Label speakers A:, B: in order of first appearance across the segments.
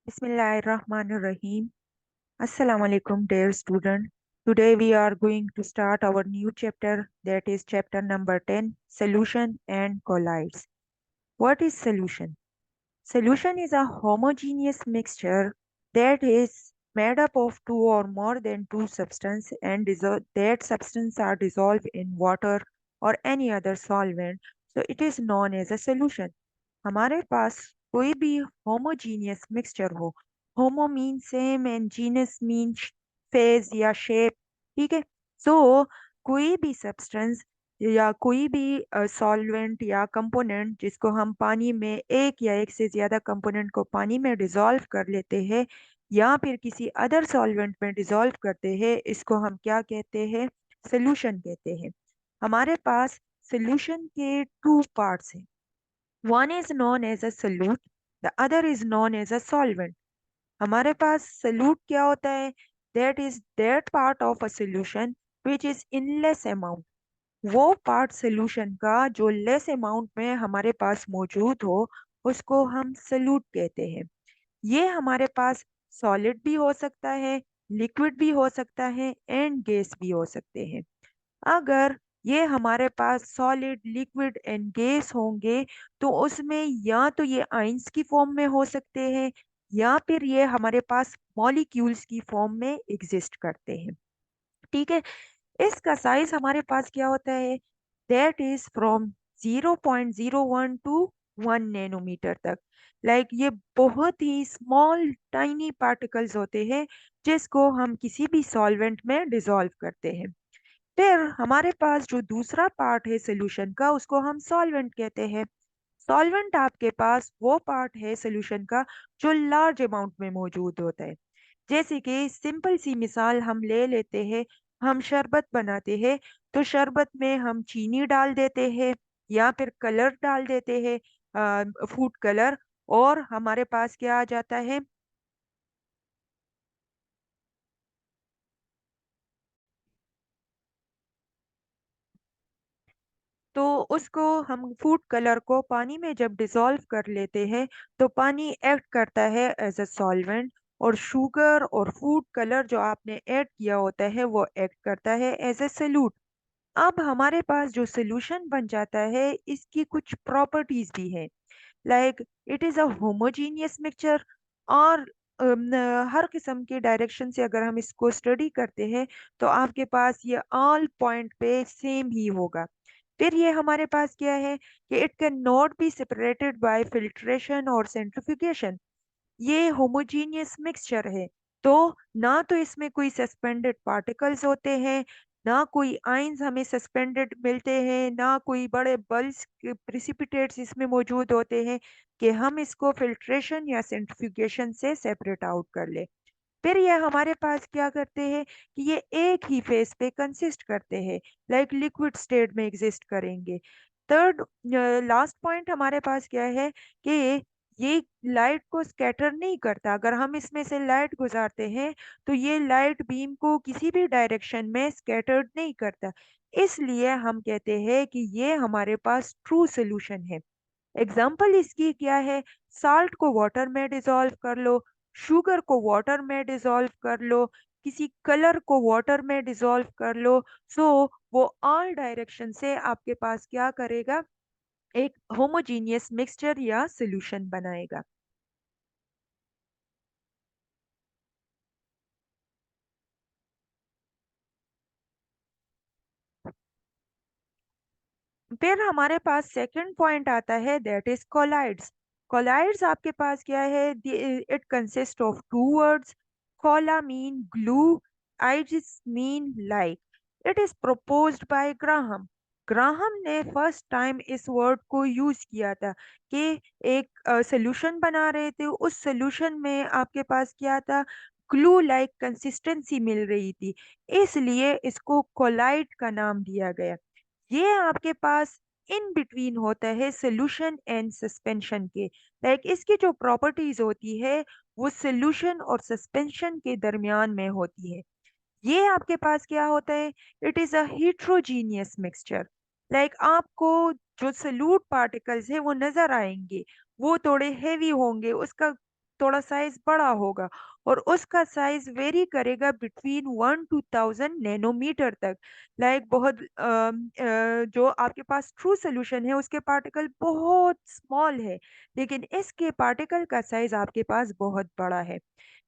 A: Bismillahirrahmanirrahim. Assalamu alaikum, dear student. Today we are going to start our new chapter, that is chapter number 10, Solution and Colloids. What is solution? Solution is a homogeneous mixture that is made up of two or more than two substances and that substances are dissolved in water or any other solvent. So it is known as a solution. हमारे पास कोई भी homogeneous mixture हो, homo mean same and genus mean phase या shape, ठीक है। सो कोई भी substance या कोई भी सॉल्वेंट या कंपोनेंट जिसको हम पानी में एक या एक से ज्यादा कंपोनेंट को पानी में डिसॉल्व कर लेते हैं या फिर किसी अदर सॉल्वेंट में डिसॉल्व करते हैं, इसको हम क्या कहते हैं? सोल्यूशन कहते हैं। हमारे पास सोल्यूशन के टू पार्ट्स हैं। One is known as a solute, the other is known as a solvent. हमारे पास solute क्या होता है? That is that part of a solution which is in less amount. वो पार्ट सोल्यूशन का जो less amount में हमारे पास मौजूद हो, उसको हम सल्यूट कहते हैं। ये हमारे पास सॉलिड भी हो सकता है, लिक्विड भी हो सकता है एंड गैस भी हो सकते हैं। अगर ये हमारे पास सॉलिड लिक्विड एंड गैस होंगे तो उसमें या तो ये आइंस की फॉर्म में हो सकते हैं या फिर ये हमारे पास मॉलिक्यूल्स की फॉर्म में एग्जिस्ट करते हैं, ठीक है। इसका साइज हमारे पास क्या होता है? That is from 0.01 to 1 nanometre तक। ये बहुत ही स्मॉल टाइनी पार्टिकल्स होते हैं जिसको हम किसी भी सॉल्वेंट में डिसॉल्व करते हैं। फिर हमारे पास जो दूसरा पार्ट है सोल्यूशन का, उसको हम सॉल्वेंट कहते हैं। सॉल्वेंट आपके पास वो पार्ट है सोल्यूशन का जो लार्ज अमाउंट में मौजूद होता है। जैसे कि सिंपल सी मिसाल हम ले लेते हैं, हम शरबत बनाते हैं तो शरबत में हम चीनी डाल देते हैं या फिर कलर डाल देते हैं, फूड कलर, और हमारे पास क्या आ जाता है? तो उसको हम फूड कलर को पानी में जब डिसॉल्व कर लेते हैं तो पानी एक्ट करता है एज अ सॉल्वेंट, और शुगर और फूड कलर जो आपने ऐड किया होता है वो एक्ट करता है एज अ सल्यूट। अब हमारे पास जो सोल्यूशन बन जाता है, इसकी कुछ प्रॉपर्टीज भी है। It is a homogeneous mixture, और हर किस्म के डायरेक्शन से अगर हम इसको स्टडी करते हैं तो आपके पास ये ऑल पॉइंट पे सेम ही होगा। फिर ये हमारे पास क्या है कि it can not be separated by filtration और सेंट्रिफिकेशन। ये होमोजीनियस मिक्सचर है, तो ना तो इसमें कोई सस्पेंडेड पार्टिकल्स होते हैं, ना कोई आइंस हमें सस्पेंडेड मिलते हैं, ना कोई बड़े बल्स प्रिसिपिटेट्स इसमें मौजूद होते हैं कि हम इसको फिल्ट्रेशन या सेंट्रिफ्यूगेशन से सेपरेट आउट कर ले। फिर ये हमारे पास क्या करते हैं कि ये एक ही फेस पे कंसिस्ट करते हैं, लिक्विड स्टेट में एग्जिस्ट करेंगे। थर्ड लास्ट पॉइंट हमारे पास क्या है कि ये लाइट को स्कैटर नहीं करता। अगर हम इसमें से लाइट गुजारते हैं तो ये लाइट बीम को किसी भी डायरेक्शन में स्कैटर्ड नहीं करता। इसलिए हम कहते हैं कि ये हमारे पास ट्रू सोल्यूशन है। एग्जाम्पल इसकी क्या है? साल्ट को वाटर में डिसॉल्व कर लो, शुगर को वाटर में डिसॉल्व कर लो, किसी कलर को वाटर में डिसॉल्व कर लो। सो वो ऑल डायरेक्शन से आपके पास क्या करेगा? एक होमोजीनियस मिक्सचर या सॉल्यूशन बनाएगा। फिर हमारे पास सेकंड पॉइंट आता है, दैट इज कोलाइड्स। कोलाइड्स आपके पास क्या है? It consist of two words. कोला मीन ग्लू, आइड्स mean like. It is proposed by Graham. Graham ने फर्स्ट टाइम इस वर्ड को यूज किया था कि एक सोल्यूशन बना रहे थे, उस सोल्यूशन में आपके पास क्या था? ग्लू लाइक कंसिस्टेंसी मिल रही थी, इसलिए इसको कोलाइड का नाम दिया गया। ये आपके पास इन बिटवीन होता है सोल्यूशन एंड सस्पेंशन के। इसकी जो प्रॉपर्टीज होती है वो सोल्यूशन और सस्पेंशन के दरमियान में होती है। ये आपके पास क्या होता है? It is a heterogeneous mixture. आपको जो सल्यूट पार्टिकल्स है वो नजर आएंगे, वो थोड़े हेवी होंगे, उसका थोड़ा साइज बड़ा होगा, और उसका साइज वेरी करेगा बिटवीन 1 to 1000 नैनोमीटर तक। लाइक बहुत जो आपके पास ट्रू सोल्यूशन है उसके पार्टिकल बहुत स्मॉल है, लेकिन इसके पार्टिकल का साइज आपके पास बहुत बड़ा है।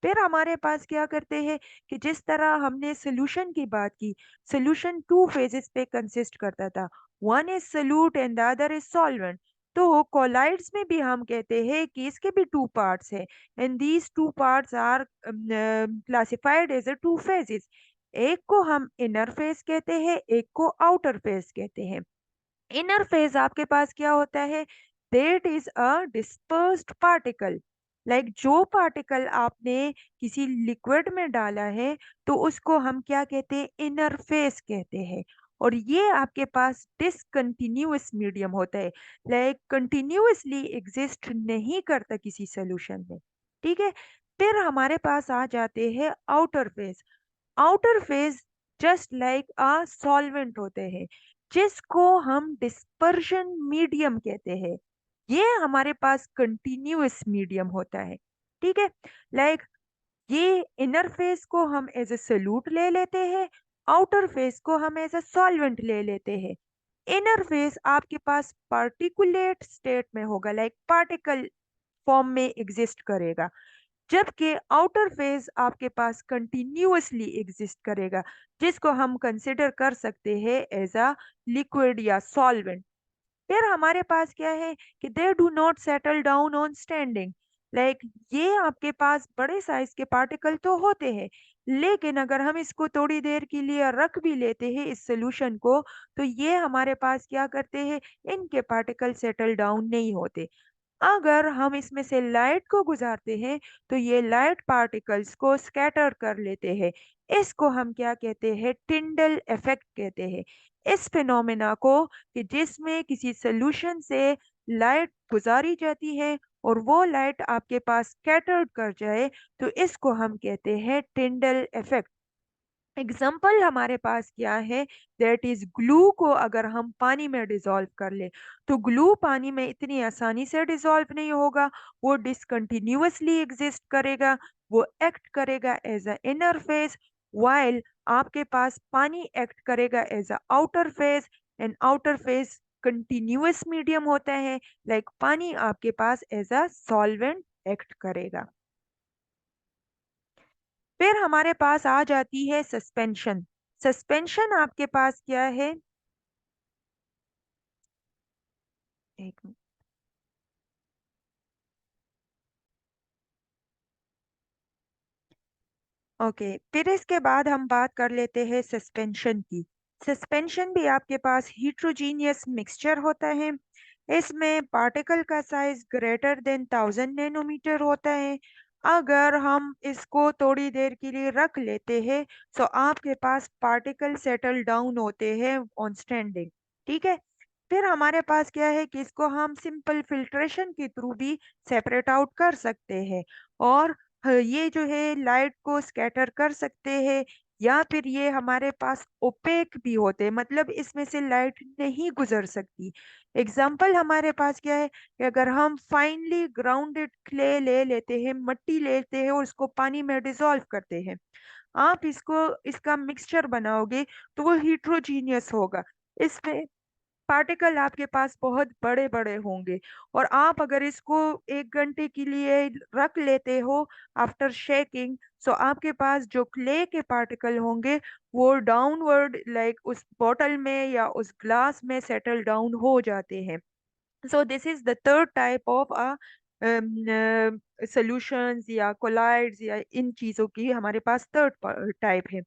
A: फिर हमारे पास क्या करते हैं कि जिस तरह हमने सोल्यूशन की बात की, सोल्यूशन टू फेजेस पे कंसिस्ट करता था, one is solute and the other is solvent. तो कोलाइड्स में भी हम कहते हैं कि इसके भी टू पार्ट्स हैं, and these two parts are classified as a two phases. एक को हम इनर फेज कहते हैं, एक को आउटर फेज कहते हैं। इनर फेज आपके पास क्या होता है? That is a dispersed particle. Like जो पार्टिकल आपने किसी लिक्विड में डाला है, तो उसको हम क्या कहते हैं? इनर फेज कहते हैं। और ये आपके पास डिसकंटिन्यूअस मीडियम होता है, लाइक कंटिन्यूअसली एग्जिस्ट नहीं करता किसी सोल्यूशन में। ठीक है। फिर हमारे पास आ जाते हैं outer phase. Outer phase just like a solvent होते हैं, जिसको हम डिस्पर्शन मीडियम कहते हैं। ये हमारे पास कंटिन्यूअस मीडियम होता है। ठीक है। लाइक ये इनर फेस को हम एज ए सोल्यूट ले लेते हैं, आउटर फेस को हम एज ए सॉल्वेंट ले लेते हैं। इनर फेस आपके पास पार्टिकुलेट स्टेट में होगा, लाइक पार्टिकल फॉर्म में एग्जिस्ट करेगा, जबकि आउटर फेज आपके पास कंटिन्यूअसली एग्जिस्ट करेगा, जिसको हम कंसिडर कर सकते हैं एज अ लिक्विड या सॉल्वेंट। फिर हमारे पास क्या है कि दे do not settle down on standing. Like ये आपके पास बड़े साइज के पार्टिकल तो होते हैं, लेकिन अगर हम इसको थोड़ी देर के लिए रख भी लेते हैं इस सोल्यूशन को, तो ये हमारे पास क्या करते हैं? इनके पार्टिकल सेटल डाउन नहीं होते। अगर हम इसमें से लाइट को गुजारते हैं, तो ये लाइट पार्टिकल्स को स्कैटर कर लेते हैं। इसको हम क्या कहते हैं? टिंडल इफेक्ट कहते हैं। इस फिनोमेना को, कि जिसमें किसी सॉल्यूशन से लाइट गुजारी जाती है और वो लाइट आपके पास स्कैटर्ड कर जाए, तो इसको हम कहते हैं टिंडल इफेक्ट। एग्जाम्पल हमारे पास क्या है? दैट इज ग्लू को अगर हम पानी में डिसॉल्व कर ले, तो ग्लू पानी में इतनी आसानी से डिसॉल्व नहीं होगा, वो डिसकंटिन्यूअसली एग्जिस्ट करेगा, वो एक्ट करेगा as a inner phase, while आपके पास पानी एक्ट करेगा as a outer phase. And outer phase continuous medium होता है, लाइक पानी आपके पास एज अ सॉल्वेंट एक्ट करेगा। फिर हमारे पास आ जाती है सस्पेंशन। सस्पेंशन आपके पास क्या है? एक मिनट। ओके, फिर इसके बाद हम बात कर लेते हैं सस्पेंशन की। सस्पेंशन भी आपके पास हीट्रोजीनियस मिक्सचर होता है। इसमें पार्टिकल का साइज ग्रेटर देन 1000 नैनोमीटर होता है। अगर हम इसको थोड़ी देर के लिए रख लेते हैं, तो आपके पास पार्टिकल सेटल डाउन होते हैं ऑन स्टैंडिंग। ठीक है। फिर हमारे पास क्या है कि इसको हम सिंपल फिल्ट्रेशन के थ्रू भी सेपरेट आउट कर सकते हैं, और ये जो है लाइट को स्कैटर कर सकते हैं, या फिर ये हमारे पास ओपेक भी होते हैं, मतलब इसमें से लाइट नहीं गुजर सकती। एग्जाम्पल हमारे पास क्या है कि अगर हम फाइनली ग्राउंडेड क्ले ले लेते हैं, मिट्टी लेते हैं और उसको पानी में डिसॉल्व करते हैं, आप इसको इसका मिक्सचर बनाओगे, तो वो हीट्रोजीनियस होगा। इसमें पार्टिकल आपके पास बहुत बड़े बड़े होंगे, और आप अगर इसको 1 घंटे के लिए रख लेते हो आफ्टर शेकिंग, तो आपके पास जो क्ले के पार्टिकल होंगे, वो डाउनवर्ड लाइक उस बॉटल में या उस ग्लास में सेटल डाउन हो जाते हैं। So this is the third type of solutions या कोलाइड्स या इन चीजों की हमारे पास थर्ड टाइप है।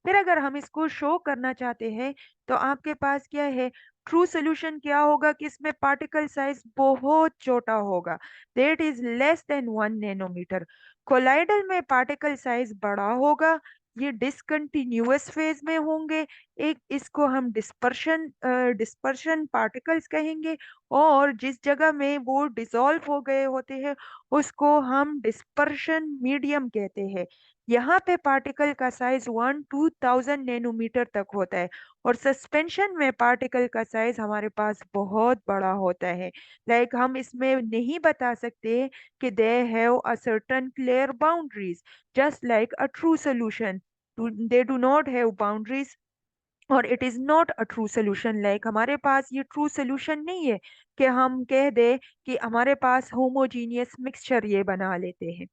A: फिर अगर हम इसको शो करना चाहते हैं, तो आपके पास क्या है? ट्रू सोल्यूशन क्या होगा कि इसमें पार्टिकल साइज बहुत छोटा होगा, that is less than 1 nanometre. Colloidal में पार्टिकल साइज बड़ा होगा, ये डिसकंटिन्यूअस फेज में होंगे, एक इसको हम डिस्पर्शन पार्टिकल्स कहेंगे, और जिस जगह में वो डिसॉल्व हो गए होते हैं उसको हम डिस्पर्शन मीडियम कहते हैं। यहाँ पे पार्टिकल का साइज 1 to 1000 नैनोमीटर तक होता है, और सस्पेंशन में पार्टिकल का साइज हमारे पास बहुत बड़ा होता है। लाइक हम इसमें नहीं बता सकते कि they have a certain clear boundaries, just like a true solution, they do not have boundaries, और it is not a true solution. Like हमारे पास ये ट्रू सोल्यूशन नहीं है कि हम कह दे कि हमारे पास होमोजीनियस मिक्सचर ये बना लेते हैं।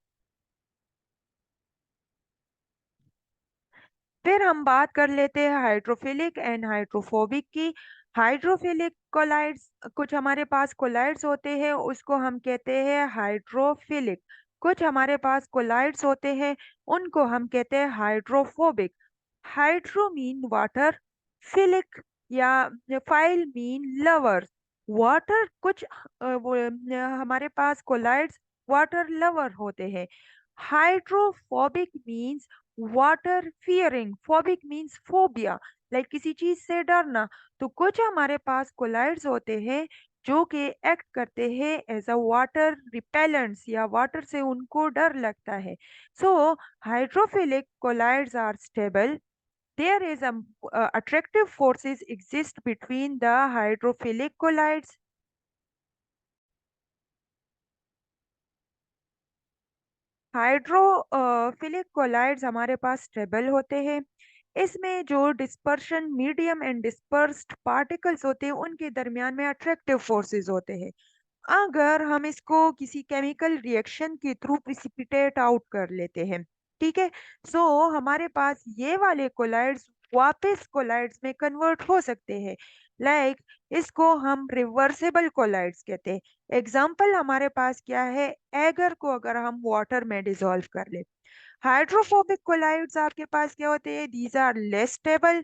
A: फिर हम बात कर लेते हैं हाइड्रोफिलिक एंड हाइड्रोफोबिक की। हाइड्रोफिलिक कोलाइड्स, कुछ हमारे पास कोलाइड्स होते हैं उसको हम कहते हैं हाइड्रोफिलिक। कुछ हमारे पास कोलाइड्स होते हैं उनको हम कहते हैं hydrophobic. Hydro mean water, philic या फाइल मीन लवर। वाटर कुछ हमारे पास कोलाइड्स वाटर लवर होते हैं। Hydrophobic means water fearing, phobic means phobia, like किसी चीज से डरना। तो कुछ हमारे पास कोलाइड्स होते हैं जो कि एक्ट करते हैं एज अ वाटर रिपेलेंट्स, या वाटर से उनको डर लगता है। So hydrophilic colloids are stable, there is a attractive forces exist between the hydrophilic colloids। Hydrophilic colloids हमारे पास स्टेबल होते हैं। इसमें जो dispersion medium and dispersed particles होते हैं उनके दरमियान में अट्रैक्टिव फोर्सेस होते हैं। अगर हम इसको किसी केमिकल रिएक्शन के थ्रू प्रिसिपिटेट आउट कर लेते हैं, ठीक है, सो हमारे पास ये वाले कोलाइड्स वापस कोलाइड्स में कन्वर्ट हो सकते हैं। लाइक इसको हम रिवर्सेबल कोलाइड्स कहते हैं। एग्जाम्पल हमारे पास क्या है, एगर को अगर हम वाटर में डिसॉल्व कर ले। हाइड्रोफोबिक कोलाइड्स आपके पास क्या होते हैं, these are less stable,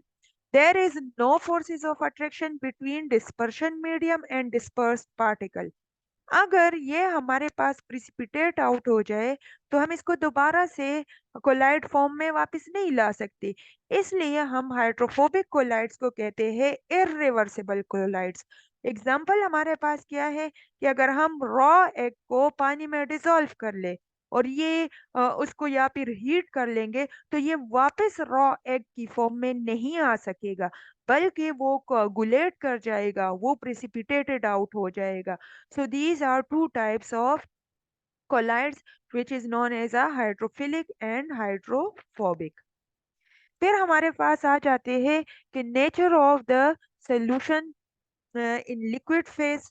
A: there is no forces of attraction between dispersion medium and dispersed particle. अगर ये हमारे पास प्रिसिपिटेट आउट हो जाए तो हम इसको दोबारा से कोलाइड फॉर्म में वापस नहीं ला सकते। इसलिए हम हाइड्रोफोबिक कोलाइड्स को कहते हैं इरिवर्सिबल कोलाइड्स। एग्जाम्पल हमारे पास क्या है कि अगर हम रॉ एग को पानी में डिसॉल्व कर ले और ये उसको या फिर हीट कर लेंगे, तो ये वापस रॉ एग की फॉर्म में नहीं आ सकेगा, बल्कि वो कोगुलेट कर जाएगा, वो प्रेसिपिटेटेड आउट हो जाएगा। So these are two types of colloids which is known as a hydrophilic and hydrophobic। फिर हमारे पास आ जाते हैं कि nature of the solution in liquid phase.